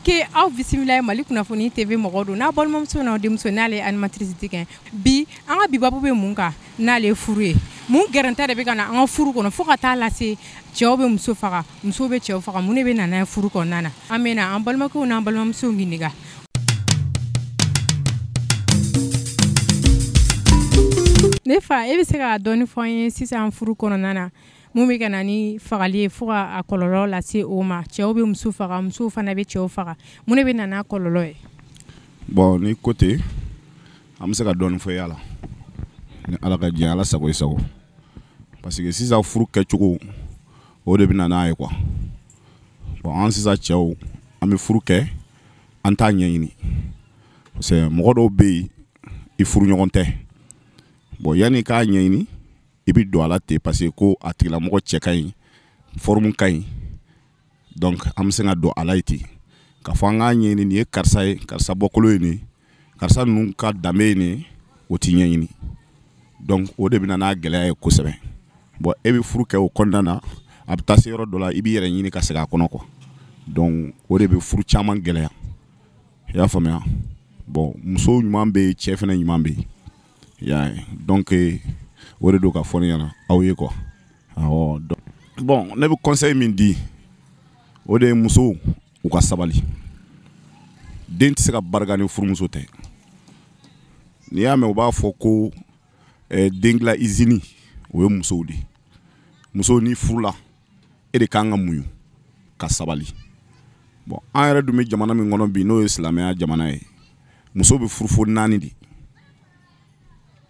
Ok, aw bisimila Mali kunnafoni TV mɔgɔw don n'a balimamuso n'a denmuso n'ale animatrice kɛ bi an ka bibabu bɛ mun kan n'ale furu ye mun gɛrɛntɛ de bɛ ka na an ka furu kɔnɔ fo ka taa lase cɛw bɛ muso faga muso bɛ cɛw faga mun de bɛ na n'a ye furu kɔnɔna na an bɛ na an balimakɛw n'an balimamusow ɲininka. Ne fa e bɛ se ka dɔɔni fɔ an ye sisan furu kɔnɔna na mun bɛ ka na ni fagali ye fo ka a kɔlɔlɔ lase o ma cɛw bɛ muso faga musow fana bɛ cɛw faga mun de bɛ na n'a kɔlɔlɔ ye. Bon ni côté an bɛ se ka dɔɔni fɔ yala ni ala ka diɲɛ ala sago i sago parce que sisan furu kɛcogo o de bɛ na n'a ye quoi bon an sisan cɛw an bɛ furu kɛ an t'a ɲɛɲini parce que mɔgɔ dɔw bɛ yen i furu ɲɔgɔn tɛ bon yanni k'a ɲɛɲini i bɛ don a la ten parce que ko a tigilamɔgɔ cɛ ka ɲi forme ka ɲi donc an bɛ se ka don a la ten k'a fɔ an k'a ɲɛɲini nin ye karisa ye karisa bɔkolo ye nin karisa ninnu ka danbe ye nin o tɛ ɲɛɲini donc o de bɛ na n'a gɛlɛya ye kosɛbɛ bon e bɛ furu kɛ o kɔnɔna na a bɛ taa se yɔrɔ dɔ la i b'i yɛrɛ ɲini ka segin a kɔnɔ quoi donc o de bɛ furu caman gɛlɛya i y'a faamuya bon muso ɲuman bɛ yen cɛ fana ɲuman bɛ yen i y'a ye donc o de do ka fɔ ne ɲɛna aw ye quoi awɔ bon ne bɛ conseil min di o de ye musow u ka sabali den tɛ se ka barika ni furumuso tɛ n'i y'a mɛn u b'a fɔ ko den dilan usine o ye musow de musow ni furula e de kan ka muɲu ka sabali bon an yɛrɛ dun bɛ jamana min kɔnɔ bi n'o ye silamɛya jamana ye muso bɛ furu fo 4 de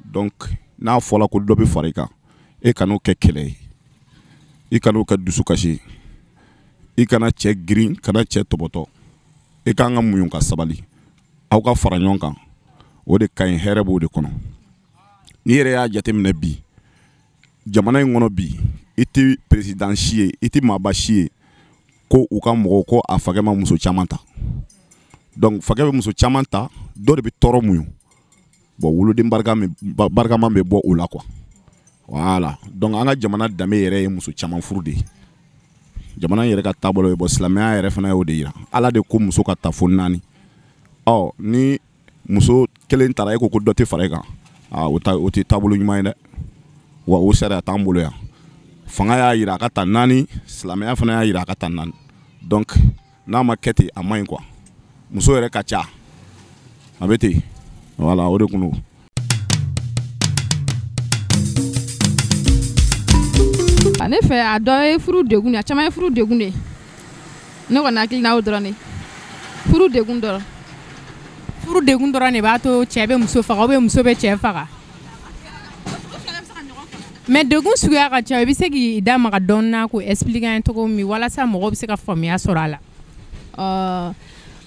donc n'a fɔra ko dɔ bɛ fara i kan e kan'o kɛ kɛlɛ ye i kan'o kɛ dusukasi i kana cɛ girin kana cɛ tɔbɔtɔ i kan ka muɲu ka sabali aw ka fara ɲɔgɔn kan o de ka ɲi hɛrɛ b'o de kɔnɔ n'i yɛrɛ y'a jateminɛ bi jamana in kɔnɔ bi i tɛ président si ye i tɛ maaba si ye ko u ka mɔgɔw ko a fakɛ ma muso caman ta donc fakɛ bɛ muso caman ta dɔ de bɛ tɔɔrɔ muɲu bon woloden barikaman bɛ bɔ o la quoi voilà donc an ka jamana danbe yɛrɛ ye muso caman furu de ye jamana yɛrɛ ka taabolo ye bon silamɛya yɛrɛ fana y'o de yira ala de ko muso ka ta fo 4 ni muso kelen taara e ko dɔ tɛ fara i kan o tɛ taabolo ɲuman ye dɛ wa o sariya t'an bolo yan fanga y'a yira a ka ta 4 silamɛya fana y'a yira a ka ta 4 donc n'a ma kɛ ten a man ɲi quoi muso yɛrɛ ka ca a bɛ ten voilà o de kun do. Ne fɛ a dɔ ye furu degun a caman ye furu degun de ne kɔni hakili n'aw dɔrɔn de furu degun dɔrɔn de b'a to cɛ bɛ muso faga ou bien muso bɛ cɛ faga mais degun suguya ka ca i bɛ se k'i da maga dɔɔni na k'o expliquer an ye cogo min walasa mɔgɔw bɛ se ka faamuya sɔrɔ a la.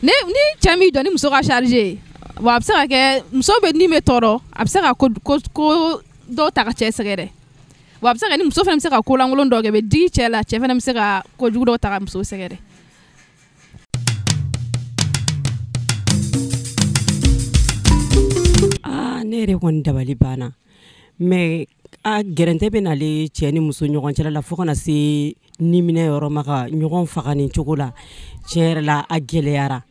ni cɛ min dɔn ni muso ka charge wa a bɛ se ka kɛ muso bɛ ni bɛ tɔɔrɔ a bɛ se ka ko dɔw ta ka cɛ sɛgɛrɛ wa a bɛ se ka ni muso fana bɛ se ka ko lankolon dɔw kɛ bɛ digi cɛ la cɛ fana bɛ se ka kojugu dɔw ta ka muso sɛgɛrɛ. Ne yɛrɛ kɔni dabali banna mais a gɛrɛntɛ bɛ nale cɛ ni muso ɲɔgɔn cɛla la fo kana se niminɛ yɔrɔ ma ka ɲɔgɔn faga nin cogo la cɛ yɛrɛ la a gɛlɛyara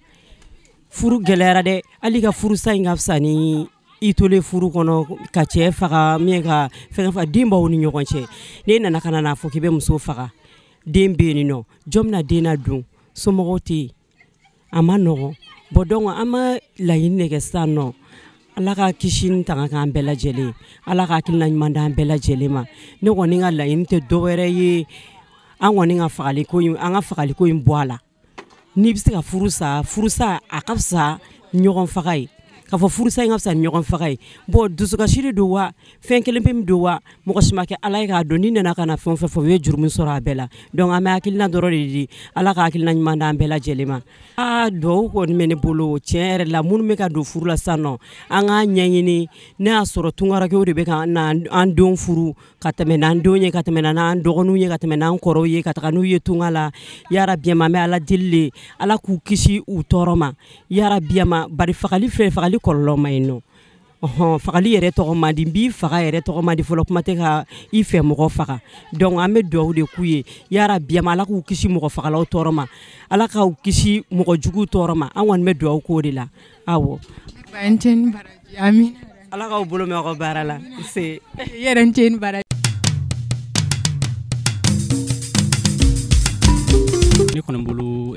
furu gɛlɛyara dɛ hali ka furusa in ka fisa ni i tolen furu kɔnɔ ka cɛ faga min ka fɛn faga den b'aw ni ɲɔgɔn cɛ n'e nana ka na fɔ k'i bɛ muso faga den bɛ yen nɔ jɔn bɛna den na dun somɔgɔw tɛ yen a ma nɔgɔn bon donc an ma laɲini de kɛ sisan nɔ ala ka kisi ni tanga k'an bɛɛ lajɛlen ala ka hakilina ɲuman d'an bɛɛ lajɛlen ma ne kɔni ka laɲini tɛ dɔwɛrɛ ye an kɔni ka fagali ko in bɔ a la n'i bɛ se ka furusa a ka fisa ɲɔgɔn faga ye k'a fɔ furusa in ka fisa ɲɔgɔn faga ye bon dusukasi de don wa fɛn kelen pe min don wa mɔgɔ si ma kɛ ala ye k'a dɔn n'i nana ka na fɛn o fɛn fɔ u ye juru min sɔrɔ a bɛɛ la donc an bɛ hakilina dɔrɔn de di ala ka hakilina ɲuman d'an bɛɛ lajɛlen ma duwawu kɔni bɛ ne bolo tiɲɛ yɛrɛ la minnu bɛ ka don furu la sisan nɔ an k'a ɲɛɲini ne y'a sɔrɔ tunkarakɛw de bɛ ka an denw furu ka tɛmɛ n'an denw ye ka tɛmɛ n'an dɔgɔninw ye ka tɛmɛ n'an kɔrɔw ye ka taga n'u ye tunga la yarabi ma an bɛ ala deli de ala k'u kisi u tɔɔrɔ ma yarabi ma bari fagali kɔlɔlɔ ma yen nɔ fagali yɛrɛ tɔgɔ man di n b'i faga yɛrɛ tɔgɔ man di fɔlɔ kuma tɛ ka i fɛ mɔgɔ faga donc an bɛ duwawu de k'u ye yara biyama ala k'u kisi mɔgɔ fagalaw tɔɔrɔ ma ala k'u kisi mɔgɔ jugu tɔɔrɔ ma an kɔni bɛ duwawu k'o de la awɔ ala k'aw bolo mɛn aw ka baara la se yɛrɛ n cɛni baraji ne kɔni bolo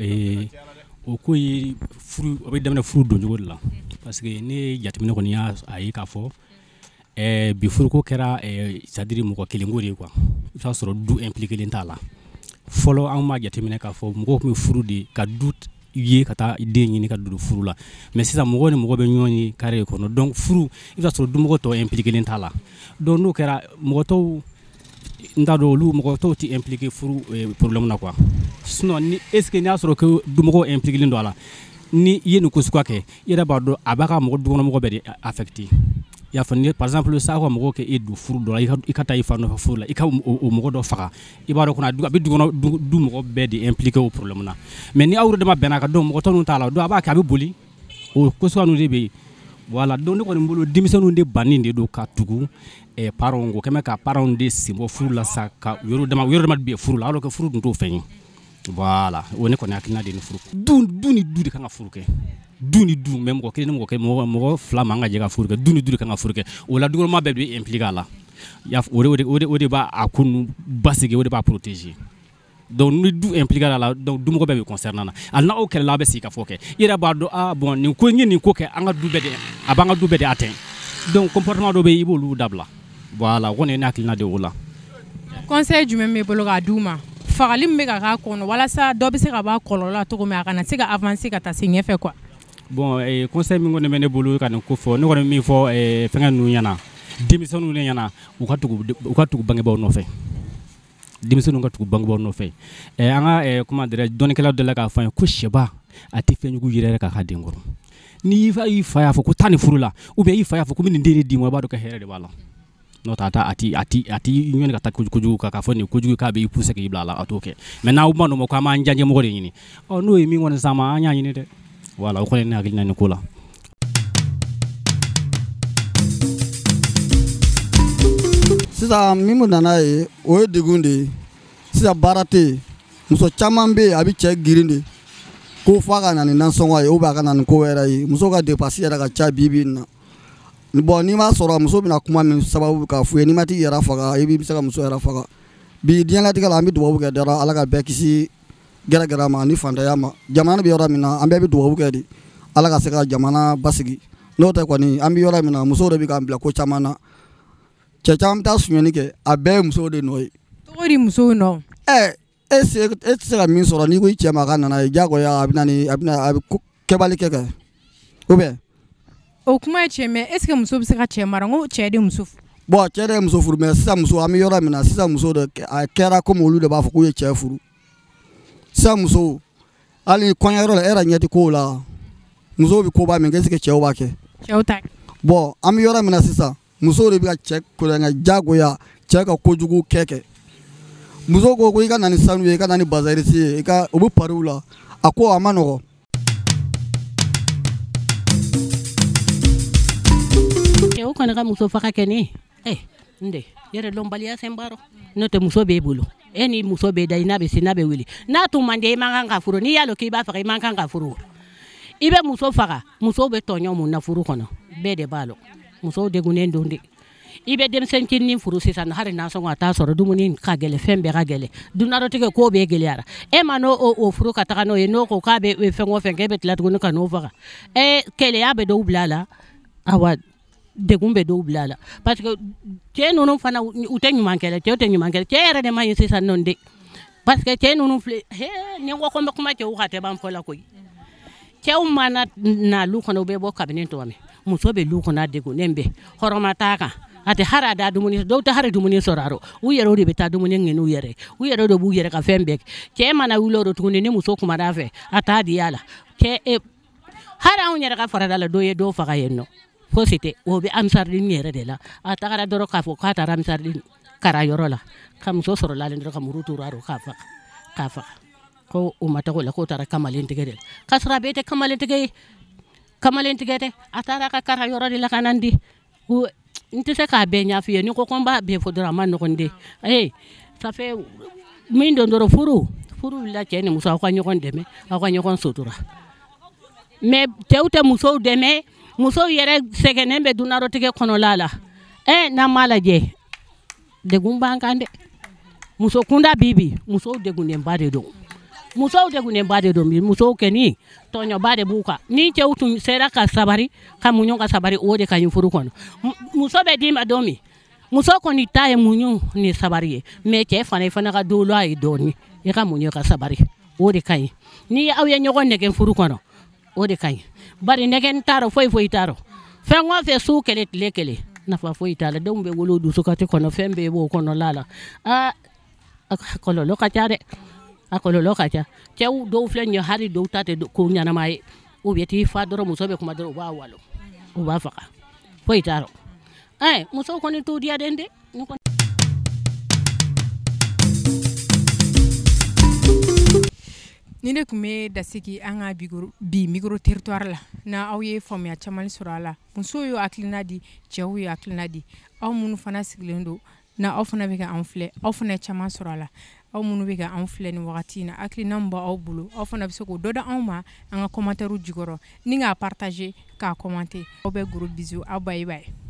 o ko ye furu o bɛ daminɛ furu don cogo de la parce que ne jateminɛ kɔni y'a ye k'a fɔ bi furuko kɛra c'est-à-dire mɔgɔ kelen ko de ye quoi i b'a sɔrɔ du impliqué len t'a la fɔlɔ an b'a jateminɛ k'a fɔ mɔgɔw tun bɛ furu de ka du ye ka taa den ɲini ka don furu la mais sisan mɔgɔ ni mɔgɔ bɛ ɲɔgɔn ye carré kɔnɔ donc furu i b'a sɔrɔ dumɔgɔ tɔw impliqué len t'a la donc n'o kɛra mɔgɔ tɔw n t'a dɔn olu mɔgɔ tɔw tɛ impliqué furu problème na quoi sinon ni est ce que n'i y'a sɔrɔ ko dumɔgɔ impliqué len don a la ni i ye nin ko suguya kɛ i yɛrɛ b'a dɔn a b'a ka dukɔnɔmɔgɔ bɛɛ de affecté i y'a fɔ ni par exemple sa ka mɔgɔ kɛ e don furu dɔ la i ka taa i fa nɔfɛ furu la i ka o mɔgɔ dɔ faga i b'a dɔn kɔnɔ a bɛ du mɔgɔ bɛɛ de impliqué o problème na mais ni aw yɛrɛ dama bɛnna kan donc mɔgɔ tɔ ninnu t'a la donc a b'a kɛ a bɛ boli o ko suguya ninnu de bɛ yen voilà donc ne kɔni bolo denmisɛnninw de bannen de don ka tugu parents ko kɛmɛ ka parents de sen bɔ furu la sa ka yɔrɔ dama bɛ furu la alors que furu tun t'o fɛn ye voilà o ne kɔni hakilina de ni furu du ni du de kan ka furu kɛ du ni du mais mɔgɔ kelen ni mɔgɔ fila man ka jɛ ka furu kɛ du ni du de kan ka furu kɛ o la dukɔnɔma bɛɛ bɛ impliqué a la o de b'a ko ninnu basigi o de b'a protéger donc ni du impliqué a la donc dumɔgɔ bɛɛ bɛ concerné na hali n'aw kɛlɛla a bɛ sigi ka fɔ kɛ i yɛrɛ b'a dɔn ah bon nin ko n ye nin ko kɛ an ka du bɛɛ de a b'an ka du bɛɛ de atteint donc comportement dɔ bɛ yen i b'olu dabila voilà o kɔni ye ne hakilina de o la conseil jumɛn b'e bolo k'a d'u ma fagali min bɛ ka k'a kɔnɔ walasa dɔ bɛ se ka bɔ a kɔlɔlɔ la cogo min a kana se ka avancer ka taa se ɲɛfɛ quoi bon conseil min kɔni bɛ ne bolo ka nin ko fɔ ne kɔni min fɔ fɛngɛ ninnu ɲɛna denmisɛnninw de ɲɛna u ka tugu bangebaaw nɔfɛ denmisɛnninw ka tugu bangebaaw nɔfɛ an ka comment dirais dɔnnikɛlaw dɔ la k'a fɔ an ye ko sɛba a tɛ fɛn jugu yɛrɛ k'a ka den kɔrɔ ni i fa y'a fɔ ko taa ni furu la ou bien i fa y'a fɔ ko n bɛ nin den de d'i ma i b'a dɔn ka hɛrɛ de b'a la n'o tɛ a ti ɲɔni ka taa kojugu k'a fɔ nin kojugu k'a bɛ i poussé k'i bila a la a t'o kɛ mais n'aw ma n'o ma ko an b'an janjɛ mɔgɔ de ɲini n'o ye min kɔni s'an ma an y'a ɲini dɛ voilà o kɔni ye ne hakilina nin ko la. sisan min bɛ nana ye o ye degun de ye sisan baara tɛ yen muso caman bɛ yen a bɛ cɛ girin de ko f'a ka na ni nansɔngɔ ye ou bien a ka na ni ko wɛrɛ ye muso ka dépense yɛrɛ ka ca bi in na bon n'i m'a sɔrɔ muso bɛna kuma min sababu k'a f'u ye n'i ma t'i yɛrɛ faga i bɛ se ka muso yɛrɛ faga bi diɲɛlatigɛ la an bɛ dugawu kɛ dara ala ka bɛɛ kisi gɛrɛgɛrɛ ma ni fantanya ma jamana bɛ yɔrɔ min na an bɛɛ bɛ dugawu kɛ de ala ka se ka jamana basigi n'o tɛ kɔni an bɛ yɔrɔ min na musow de bɛ k'an bila ko caman na cɛ caman bɛ taa suɲɛni kɛ a bɛɛ ye musow de nɔ ye. tɔgɔ di musow nɔ. e tɛ se ka min sɔrɔ n'i ko i cɛ ma a ka nana ye diyagoya a bɛ kɛbali kɛ ou bien. o kuma ye cɛ mais est ce que muso bɛ se ka cɛ mara n ko cɛ de muso furu. bon cɛ de ye muso furu mais sisan muso an bɛ yɔrɔ min na sisan muso de a kɛra comme olu de b'a fɔ k'u ye cɛ furu sisan muso hali kɔɲɔyɔrɔ la e yɛrɛ ɲɛ tɛ kow la musow bɛ koba min kɛ est ce que cɛw b'a kɛ. cɛw ta. bon an bɛ yɔrɔ min na sisan musow de bɛ ka cɛ kulonkɛ diyagoya cɛ ka kojugu kɛ muso ko i ka na ni sanu ye i ka na ni bazarisi ye u bɛ pariw la a ko a ma nɔgɔn. cɛw kɔni ka muso faga kɛ ne n de yɛrɛ dɔnbaliya fɛn baro n'o tɛ muso b'e bolo e ni muso bɛ da i n'a bɛ se n'a bɛ wuli n'a tun man di i man kan ka furu n'i y'a dɔn k'i b'a faga i man kan ka furu i bɛ muso faga musow bɛ tɔɲɔ mun na furu kɔnɔ bɛɛ de b'a dɔn musow degunnen don de i bɛ denmisɛnnin furu sisan hali n'a sɔn a t'a sɔrɔ dumuni ka gɛlɛ fɛn bɛɛ ka gɛlɛ dunadɔtigɛ k'o bɛ gɛlɛyara e ma n'o furu ka taga n'o ye n'o ko k'a bɛ fɛn o fɛn k'e bɛ tila tuguni ka n'o faga kɛlɛya bɛ dɔw bila a la awa degun bɛ dɔw bila a la parce que cɛ ninnu fana u tɛ ɲuman kɛlɛ cɛw tɛ ɲuman kɛlɛ cɛ yɛrɛ de ma ɲi sisan nɔ de parce que cɛ ninnu filɛ ni n ko ko n bɛ kuma cɛw ka tɛ ban fɔ la koyi cɛw mana na lu kɔnɔ u bɛ bɔ kabini tɔgɔ min muso bɛ lu kɔnɔ a degunnen bɛ hɔrɔma t'a kan a tɛ hari a da dumuni dɔw tɛ hari dumuni sɔrɔ a rɔ u yɛrɛ de bɛ taa dumuni ŋini u yɛrɛ u yɛrɛ de b'u yɛrɛ ka fɛn bɛɛ cɛ mana wuli o rɔ tuguni ni muso kumara a fɛ a t'a di a la hari anw yɛrɛ ka farada la dɔ ye dɔw faga yen nɔ fosi tɛ o bɛ amisardini yɛrɛ de la a tagara dɔrɔn k'a fɔ k'a taara amisardini kara yɔrɔ la ka muso sɔrɔ la dɔrɔn ka muru turu a rɔ k'a faga ko o ma taga o la k'o taara kamalen tigɛ de la k'a sɔrɔ a bɛɛ tɛ kamalen tigɛ ye kamalen tigɛ dɛ a taara ka kara yɔrɔ de la ka na n di n tɛ se k'a bɛɛ ɲɛf'i ye ni ko ko n b'a bɛɛ fɔ dɔrɔn a ma nɔgɔn de ça fait min don dɔrɔn furu wulila cɛ ni muso aw ka ɲɔgɔn dɛmɛ aw ka ɲɔgɔn sutura mais cɛw tɛ musow dɛmɛ musow yɛrɛ sɛgɛnnen bɛ dunarɔtigɛ kɔnɔla la n'an m'a lajɛ degun b'an kan dɛ muso kunda bi musow degunnenba de don musow degunnenba de don musow kɛni tɔɲɔba de b'u kan ni cɛw tun sera ka sabari ka muɲu ka sabari o de ka ɲi furu kɔnɔ muso bɛ d'i ma don min muso kɔni ta ye muɲu ni sabari ye mais cɛ fana i fana ka dolo a ye dɔɔni i ka muɲu ka sabari o de ka ɲi ni aw ye ɲɔgɔn nɛgɛ furu kɔnɔ o de ka ɲi bari nɛgɛn t'a rɔ foyi t'a rɔ fɛn o fɛn su kɛlɛ tile kelen nafa foyi t'a la denw bɛ wolo dusukati kɔnɔ fɛn bɛɛ b'o kɔnɔla la a kɔlɔlɔ ka ca dɛ a kɔlɔlɔ ka ca cɛw dɔw filɛ nin ye hali dɔw ta tɛ ko ɲanama ye u bɛ t'i fa dɔrɔn muso bɛ kuma dɔrɔn u b'a walo u b'a faga foyi t'a rɔ musow kɔni t'u diya den dɛ ni ne tun bɛ dasigi an ka bi micro territoire la na aw ye faamuya caman sɔrɔ a la musow ye hakilina di cɛw ye hakilina di aw minnu fana sigilen don na aw fana bɛ ka an filɛ aw fana ye caman sɔrɔ a la aw minnu bɛ ka an filɛ ni wagati in na hakilina min b'aw bolo aw fana bɛ se k'o dɔ da anw ma an ka commentaire jukɔrɔ ni k'a partager k'a commenter aw bɛ gros bisous aw bye bye